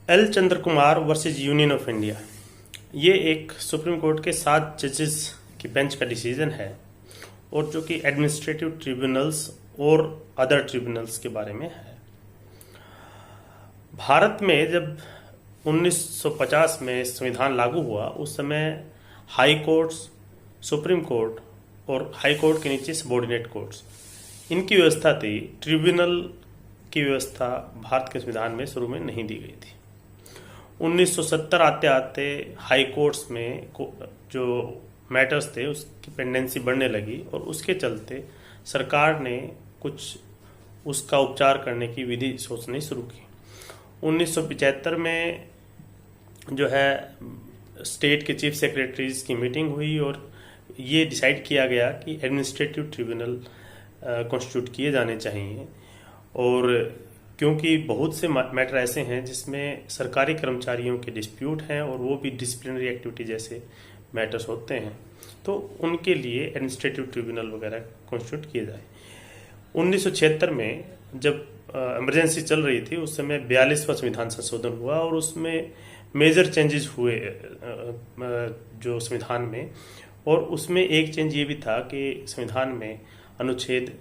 L Chandra Kumar versus union of India. ये एक supreme court के 7 जजेस की बेंच का डिसीजन है और जो कि एडमिनिस्ट्रेटिव ट्रिब्यूनल्स और अदर ट्रिब्यूनल्स के बारे में है। भारत में जब 1950 में संविधान लागू हुआ उस समय हाई कोर्ट्स, सुप्रीम कोर्ट और हाई कोर्ट के नीचे सबॉर्डिनेट कोर्ट्स, इनकी व्यवस्था थी। ट्रिब्यूनल की व्यवस्था भारत के संविधान में शुरू में नहीं दी गई थी। 1970 आते आते हाई कोर्ट्स में जो मैटर्स थे उसकी पेंडेंसी बढ़ने लगी और उसके चलते सरकार ने कुछ उसका उपचार करने की विधि सोचनी शुरू की। 1975 में जो है स्टेट के चीफ सेक्रेटरीज की मीटिंग हुई और ये डिसाइड किया गया कि एडमिनिस्ट्रेटिव ट्रिब्यूनल कॉन्स्टिट्यूट किए जाने चाहिए। और क्योंकि बहुत से मैटर ऐसे हैं जिसमें सरकारी कर्मचारियों के डिस्प्यूट हैं और वो भी डिसिप्लिनरी एक्टिविटी जैसे मैटर्स होते हैं, तो उनके लिए एडमिनिस्ट्रेटिव ट्रिब्यूनल वगैरह कॉन्स्टिट्यूट किए जाए। 1976 में जब इमरजेंसी चल रही थी उस समय 42वां संविधान संशोधन हुआ और उसमें मेजर चेंजेस हुए जो संविधान में। और उसमें एक चेंज ये भी था कि संविधान में अनुच्छेद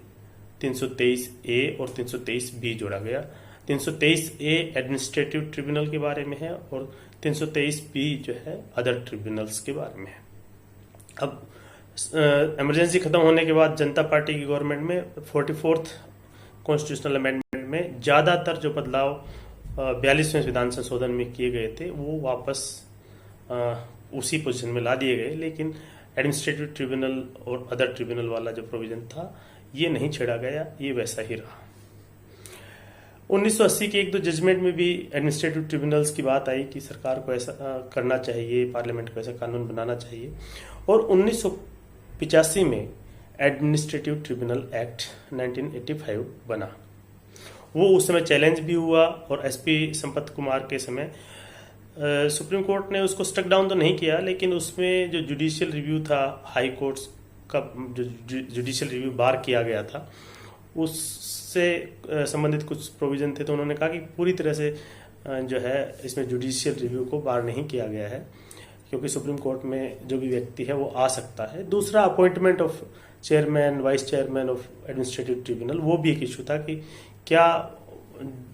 323 ए और 323 बी जोड़ा गया। 323 ए एडमिनिस्ट्रेटिव ट्रिब्यूनल के बारे में है और 323 बी जो है अदर ट्रिब्यूनल्स के बारे में है। अब इमरजेंसी खत्म होने के बाद जनता पार्टी की गवर्नमेंट में 44th कॉन्स्टिट्यूशनल अमेंडमेंट में ज़्यादातर जो बदलाव 42वें संविधान संशोधन में किए गए थे वो वापस उसी पोजीशन में ला दिए गए, लेकिन एडमिनिस्ट्रेटिव ट्रिब्यूनल और अदर ट्रिब्यूनल वाला जो प्रोविजन था ये नहीं छेड़ा गया, ये वैसा ही रहा। 1980 के एक दो जजमेंट में भी एडमिनिस्ट्रेटिव ट्रिब्यूनल्स की बात आई कि सरकार को ऐसा करना चाहिए, पार्लियामेंट को ऐसा कानून बनाना चाहिए। और 1985 में एडमिनिस्ट्रेटिव ट्रिब्यूनल एक्ट 1985 बना। वो उस समय चैलेंज भी हुआ और एसपी संपत कुमार के समय सुप्रीम कोर्ट ने उसको स्टक डाउन तो नहीं किया, लेकिन उसमें जो जुडिशियल रिव्यू था, हाई कोर्ट्स का जो जुडिशियल रिव्यू बार किया गया था, उससे संबंधित कुछ प्रोविजन थे। तो उन्होंने कहा कि पूरी तरह से जो है इसमें जुडिशियल रिव्यू को बार नहीं किया गया है, क्योंकि सुप्रीम कोर्ट में जो भी व्यक्ति है वो आ सकता है। दूसरा, appointment of chairman, vice chairman of administrative tribunal, वो भी एक इशू था कि क्या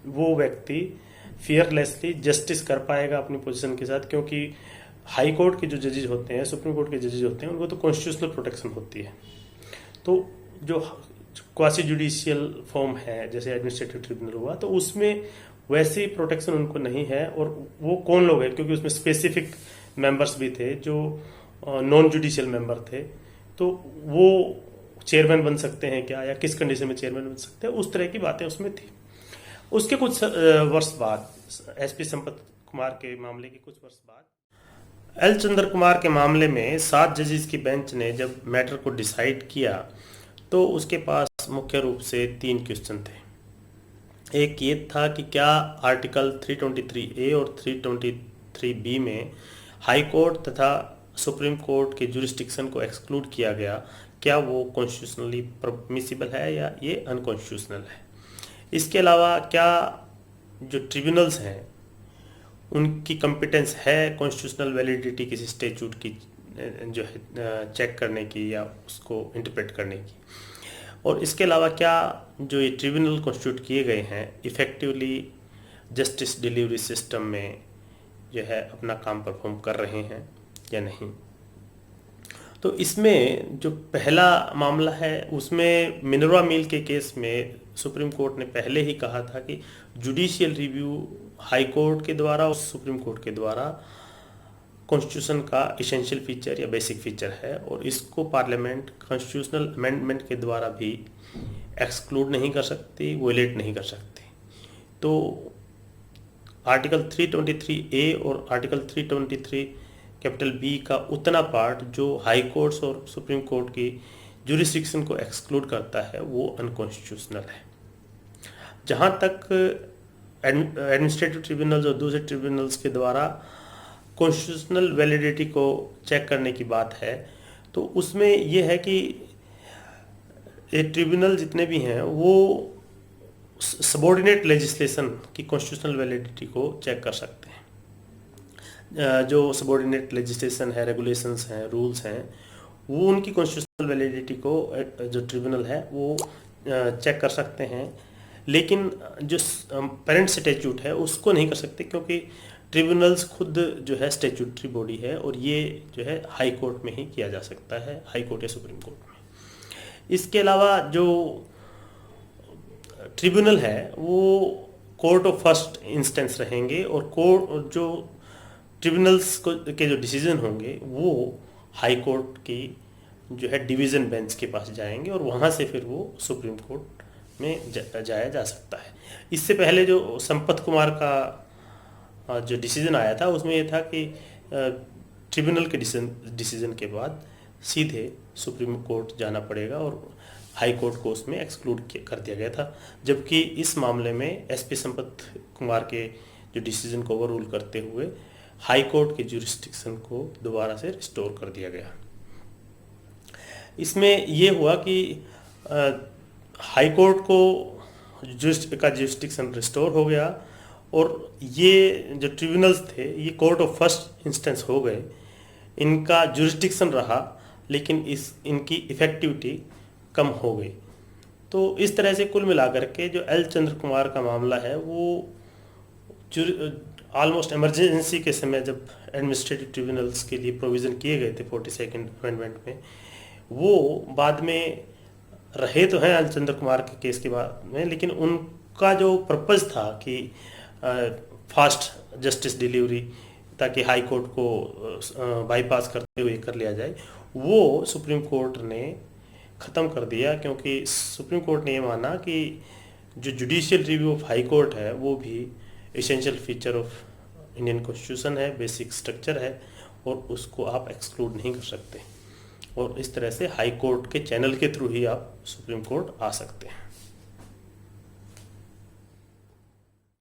वो व्यक्ति फियरलेसली जस्टिस कर पाएगा अपनी पोजीशन के साथ, क्योंकि हाई कोर्ट के जो जजेज होते हैं, सुप्रीम कोर्ट के जजेज होते हैं, उनको तो कॉन्स्टिट्यूशनल प्रोटेक्शन होती है। तो जो क्वासी जुडिशियल फॉर्म है जैसे एडमिनिस्ट्रेटिव ट्रिब्यूनल हुआ, तो उसमें वैसी प्रोटेक्शन उनको नहीं है। और वो कौन लोग हैं, क्योंकि उसमें स्पेसिफिक मेंबर्स भी थे जो नॉन जुडिशियल मेंबर थे, तो वो चेयरमैन बन सकते हैं क्या, या किस कंडीशन में चेयरमैन बन सकते हैं, उस तरह की बातें उसमें थी। उसके कुछ वर्ष बाद, एसपी संपत कुमार के मामले के कुछ वर्ष बाद, एल चंद्र कुमार के मामले में 7 जजेस की बेंच ने जब मैटर को डिसाइड किया तो उसके पास मुख्य रूप से 3 क्वेश्चन थे। एक ये था कि क्या आर्टिकल 323 ए और 323 बी में हाई कोर्ट तथा सुप्रीम कोर्ट के जुरिस्डिक्शन को एक्सक्लूड किया गया, क्या वो कॉन्स्टिट्यूशनली परमिसिबल है या ये अनकॉन्स्टिट्यूशनल है। इसके अलावा क्या जो ट्रिब्यूनल्स हैं उनकी कंपिटेंस है कॉन्स्टिट्यूशनल वैलिडिटी किसी स्टैट्यूट की जो है चेक करने की या उसको इंटरप्रेट करने की। और इसके अलावा क्या जो ये ट्रिब्यूनल कॉन्स्टिट्यूट किए गए हैं इफ़ेक्टिवली जस्टिस डिलीवरी सिस्टम में जो है अपना काम परफॉर्म कर रहे हैं या नहीं। तो इसमें जो पहला मामला है उसमें मिनर्वा मिल के केस में सुप्रीम कोर्ट ने पहले ही कहा था कि जुडिशियल रिव्यू हाई कोर्ट के द्वारा और सुप्रीम कोर्ट के द्वारा कॉन्स्टिट्यूशन का इसेंशियल फीचर या बेसिक फीचर है और इसको पार्लियामेंट कॉन्स्टिट्यूशनल अमेंडमेंट के द्वारा भी एक्सक्लूड नहीं कर सकती, वोलेट नहीं कर सकती। तो आर्टिकल 323 ए और आर्टिकल 323 कैपिटल बी का उतना पार्ट जो हाई कोर्ट्स और सुप्रीम कोर्ट की जुरिस्डिक्शन को एक्सक्लूड करता है वो अनकॉन्स्टिट्यूशनल है। जहाँ तक एडमिनिस्ट्रेटिव ट्रिब्यूनल्स और दूसरे ट्रिब्यूनल्स के द्वारा कॉन्स्टिट्यूशनल वैलिडिटी को चेक करने की बात है, तो उसमें ये है कि ये ट्रिब्यूनल जितने भी हैं वो सबॉर्डिनेट लेजिस्लेशन की कॉन्स्टिट्यूशनल वैलिडिटी को चेक कर सकते हैं। जो सबॉर्डिनेट लेजिस्लेशन है, रेगुलेशंस हैं, रूल्स हैं, वो उनकी कॉन्स्टिट्यूशनल वैलिडिटी को जो ट्रिब्यूनल है वो चेक कर सकते हैं। लेकिन जो पेरेंट स्टैट्यूट है उसको नहीं कर सकते, क्योंकि ट्रिब्यूनल्स खुद जो है स्टैट्यूटरी बॉडी है और ये जो है हाई कोर्ट में ही किया जा सकता है, हाई कोर्ट या सुप्रीम कोर्ट में। इसके अलावा जो ट्रिब्यूनल है वो कोर्ट ऑफ फर्स्ट इंस्टेंस रहेंगे, और कोर्ट जो ट्रिब्यूनल्स के जो डिसीजन होंगे वो हाई कोर्ट की जो है डिवीज़न बेंच के पास जाएंगे और वहाँ से फिर वो सुप्रीम कोर्ट में जाया जा सकता है। इससे पहले जो संपत कुमार का जो डिसीजन आया था उसमें ये था कि ट्रिब्यूनल के डिसीजन के बाद सीधे सुप्रीम कोर्ट जाना पड़ेगा और हाई कोर्ट को उसमें एक्सक्लूड कर दिया गया था। जबकि इस मामले में एसपी संपत कुमार के जो डिसीजन को ओवररूल करते हुए हाई कोर्ट के ज्यूरिसडिक्शन को दोबारा से रिस्टोर कर दिया गया। इसमें ये हुआ कि हाई कोर्ट को ज्यूरिसडिक्शन रिस्टोर हो गया और ये जो ट्रिब्यूनल्स थे ये कोर्ट ऑफ फर्स्ट इंस्टेंस हो गए, इनका ज्यूरिसडिक्शन रहा लेकिन इनकी इफेक्टिविटी कम हो गई। तो इस तरह से कुल मिलाकर के जो एल चंद्र कुमार का मामला है वो ऑलमोस्ट इमरजेंसी के समय जब एडमिनिस्ट्रेटिव ट्रिब्यूनल्स के लिए प्रोविज़न किए गए थे 42nd अमेंडमेंट में, वो बाद में रहे तो हैं एल चंद्र कुमार के केस के बाद में, लेकिन उनका जो पर्पज़ था कि फास्ट जस्टिस डिलीवरी ताकि हाई कोर्ट को बाईपास करते हुए कर लिया जाए, वो सुप्रीम कोर्ट ने ख़त्म कर दिया। क्योंकि सुप्रीम कोर्ट ने ये माना कि जो judicial review of high court है वो भी essential feature of Indian constitution है, बेसिक स्ट्रक्चर है और उसको आप एक्सक्लूड नहीं कर सकते। और इस तरह से हाई कोर्ट के चैनल के थ्रू ही आप सुप्रीम कोर्ट आ सकते हैं।